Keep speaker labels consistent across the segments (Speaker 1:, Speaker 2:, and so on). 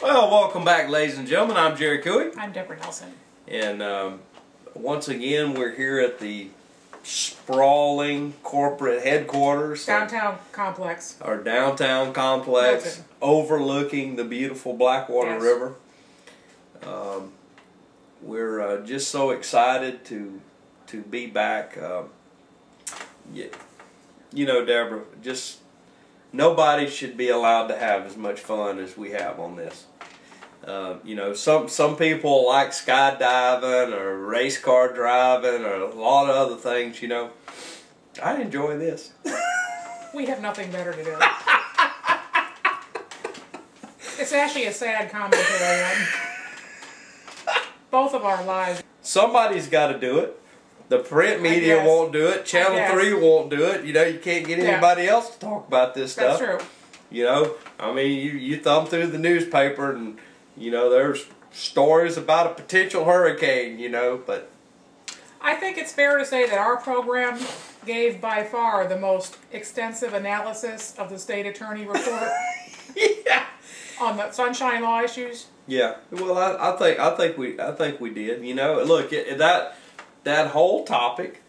Speaker 1: Well, welcome back, ladies and gentlemen. I'm Jerry Cooey.
Speaker 2: I'm Deborah Nelson.
Speaker 1: And once again, we're here at the sprawling corporate headquarters.
Speaker 2: Downtown complex.
Speaker 1: Our downtown complex,
Speaker 2: Milton.
Speaker 1: overlooking the beautiful Blackwater
Speaker 2: Yes.
Speaker 1: River. We're just so excited to be back. You know, Deborah, just nobody should be allowed to have as much fun as we have on this. You know, some people like skydiving or race car driving or a lot of other things. You know, I enjoy this.
Speaker 2: We have nothing better to do. It's actually a sad commentary on both of our lives.
Speaker 1: Somebody's got to do it. The print media won't do it. Channel 3 won't do it. You know, you can't get anybody else to talk about this stuff.
Speaker 2: That's true.
Speaker 1: You know, I mean, you thumb through the newspaper and, you know, there's stories about a potential hurricane, you know, but...
Speaker 2: I think it's fair to say that our program gave by far the most extensive analysis of the state attorney report
Speaker 1: Yeah.
Speaker 2: on the sunshine law issues.
Speaker 1: Yeah. Well, I think we did. You know, look, that whole topic.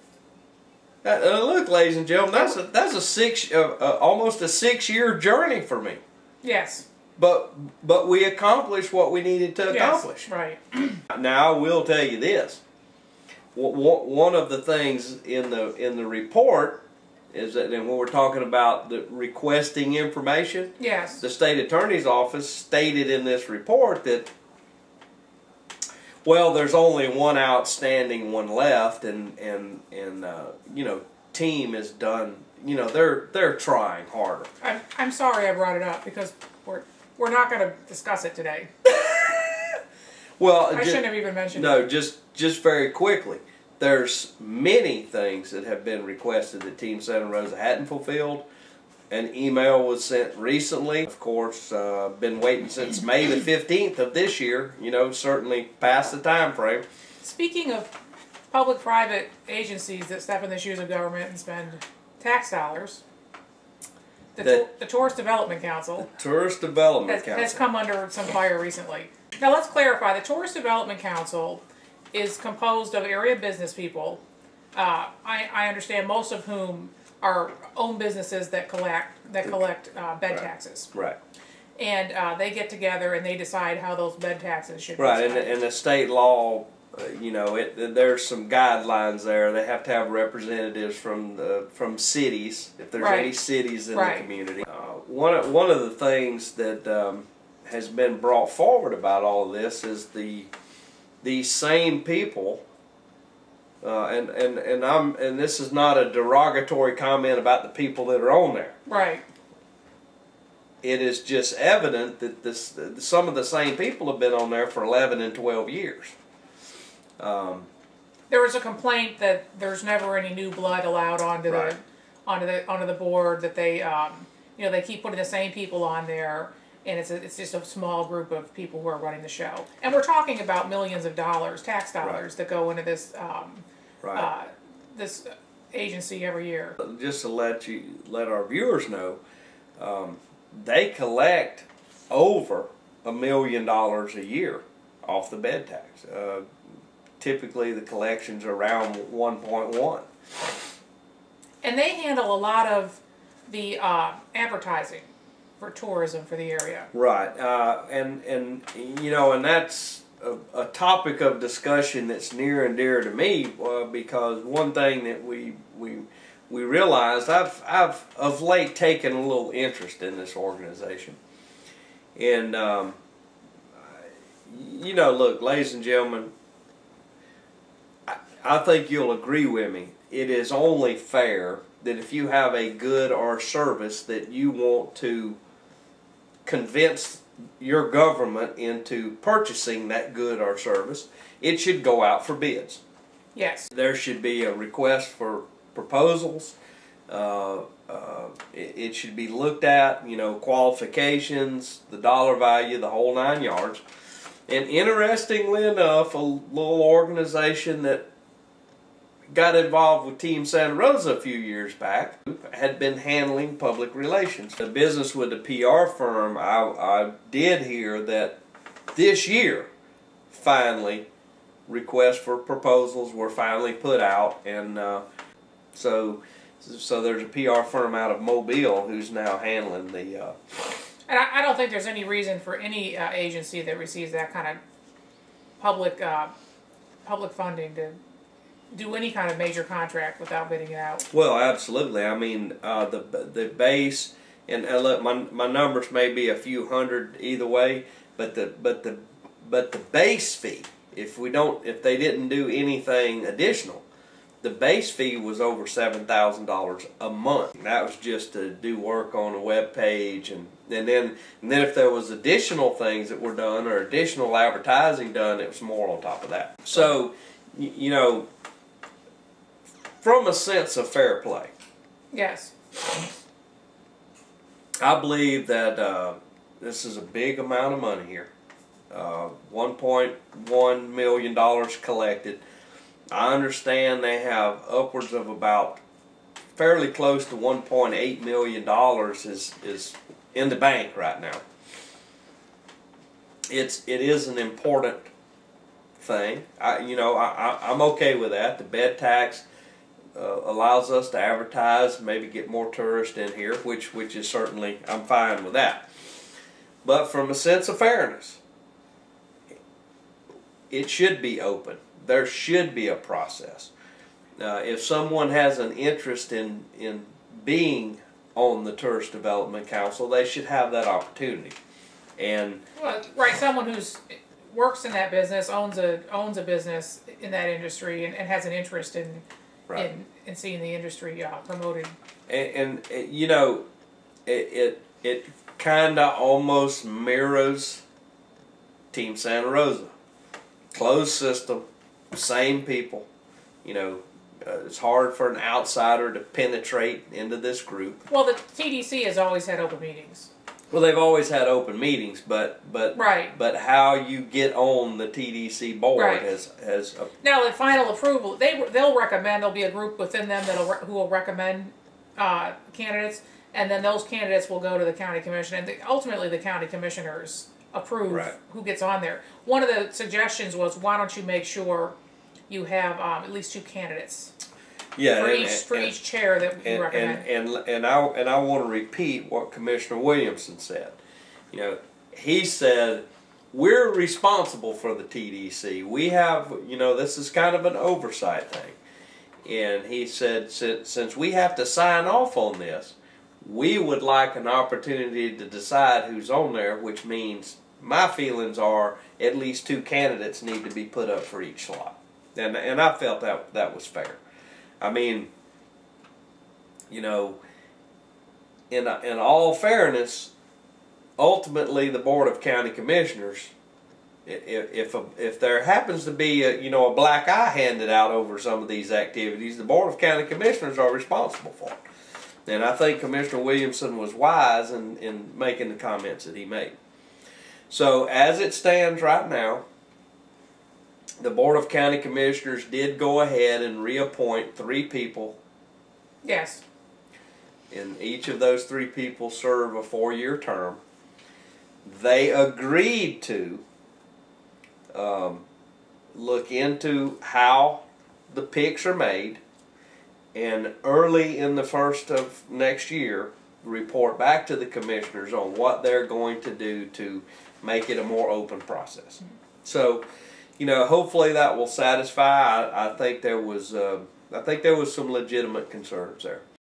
Speaker 1: Look, ladies and gentlemen, that's almost a 6-year journey for me.
Speaker 2: Yes.
Speaker 1: But we accomplished what we needed to accomplish.
Speaker 2: Yes, right.
Speaker 1: Now I will tell you this. One of the things in the report is that, and when we're talking about the requesting information,
Speaker 2: Yes.
Speaker 1: the state attorney's office stated in this report that, well, there's only one outstanding one left, and you know, team is done. You know, they're trying harder.
Speaker 2: I'm sorry I brought it up because we're not going to discuss it today.
Speaker 1: Well,
Speaker 2: I shouldn't have even mentioned it.
Speaker 1: No, just very quickly. There's many things that have been requested that Team Santa Rosa hadn't fulfilled. An email was sent recently. Of course, been waiting since May the 15th of this year. You know, certainly past the time frame.
Speaker 2: Speaking of public-private agencies that step in the shoes of government and spend tax dollars, the Tourist Development Council
Speaker 1: Tourist Development Council
Speaker 2: has come under some fire recently. Now let's clarify, the Tourist Development Council is composed of area business people. I understand most of whom are own businesses that collect bed taxes.
Speaker 1: Right.
Speaker 2: And they get together and they decide how those bed taxes should be
Speaker 1: Right,
Speaker 2: spent.
Speaker 1: and the state law, you know, there's some guidelines there. They have to have representatives from cities, if there's any cities in the community. One of the things that has been brought forward about all of this is these same people. And this is not a derogatory comment about the people that are on there.
Speaker 2: Right.
Speaker 1: It is just evident that some of the same people have been on there for 11 and 12 years.
Speaker 2: There was a complaint that there's never any new blood allowed onto the board. That they you know, they keep putting the same people on there, and it's just a small group of people who are running the show. And we're talking about millions of dollars, tax dollars, that go into this this agency every year.
Speaker 1: Just to let our viewers know, they collect over $1 million a year off the bed tax. Typically, the collections are around 1.1.
Speaker 2: And they handle a lot of the advertising for tourism for the area. Right,
Speaker 1: and you know, and that's a topic of discussion that's near and dear to me, because one thing that we realized, I've of late taken a little interest in this organization, and you know, look, ladies and gentlemen, I think you'll agree with me. It is only fair that if you have a good or service that you want to convince your government into purchasing that good or service, it should go out for bids.
Speaker 2: Yes.
Speaker 1: There should be a request for proposals. It should be looked at, you know, qualifications, the dollar value, the whole 9 yards. And interestingly enough, a little organization that got involved with Team Santa Rosa a few years back had been handling public relations. The business with the PR firm, I did hear that this year, finally, requests for proposals were finally put out, and so there's a PR firm out of Mobile who's now handling the.
Speaker 2: And I don't think there's any reason for any agency that receives that kind of public funding to do any kind of major contract without bidding it out.
Speaker 1: Well, absolutely. I mean, the base, and look, my numbers may be a few hundred either way, but the base fee, if they didn't do anything additional, the base fee was over $7,000 a month. That was just to do work on a web page, and then if there was additional things that were done or additional advertising done, it was more on top of that. So, you know, from a sense of fair play,
Speaker 2: yes,
Speaker 1: I believe that this is a big amount of money here. $1.1 million collected. I understand they have upwards of about fairly close to $1.8 million is in the bank right now. It is an important thing. I'm okay with that. The bed tax allows us to advertise, maybe get more tourists in here, which is certainly, I'm fine with that. But from a sense of fairness, it should be open. There should be a process. If someone has an interest in being on the Tourist Development Council, they should have that opportunity. And
Speaker 2: right, someone who's works in that business, owns a business in that industry, and has an interest in seeing the industry promoted.
Speaker 1: And you know, it kind of almost mirrors Team Santa Rosa. Closed system, same people. You know, it's hard for an outsider to penetrate into this group.
Speaker 2: Well, the TDC has always had open meetings.
Speaker 1: Well, they've always had open meetings, but
Speaker 2: right.
Speaker 1: But how you get on the TDC board has
Speaker 2: now the final approval. They'll recommend. There'll be a group within them who will recommend candidates, and then those candidates will go to the county commission, and ultimately the county commissioners approve who gets on there. One of the suggestions was, why don't you make sure you have at least 2 candidates?
Speaker 1: Yeah,
Speaker 2: for each chair that you recommend.
Speaker 1: And I want to repeat what Commissioner Williamson said. You know, he said, we're responsible for the TDC. We have, you know, this is kind of an oversight thing. And he said, since we have to sign off on this, we would like an opportunity to decide who's on there, which means my feelings are at least 2 candidates need to be put up for each slot. And I felt that was fair. I mean, you know, in all fairness, ultimately the Board of County Commissioners, if there happens to be a black eye handed out over some of these activities, the Board of County Commissioners are responsible for it. And I think Commissioner Williamson was wise in making the comments that he made. So as it stands right now, the Board of County Commissioners did go ahead and reappoint 3 people.
Speaker 2: Yes.
Speaker 1: And each of those 3 people serve a 4-year term. They agreed to look into how the picks are made, and early in the first of next year report back to the commissioners on what they're going to do to make it a more open process. So, you know, hopefully that will satisfy. I think there was some legitimate concerns there.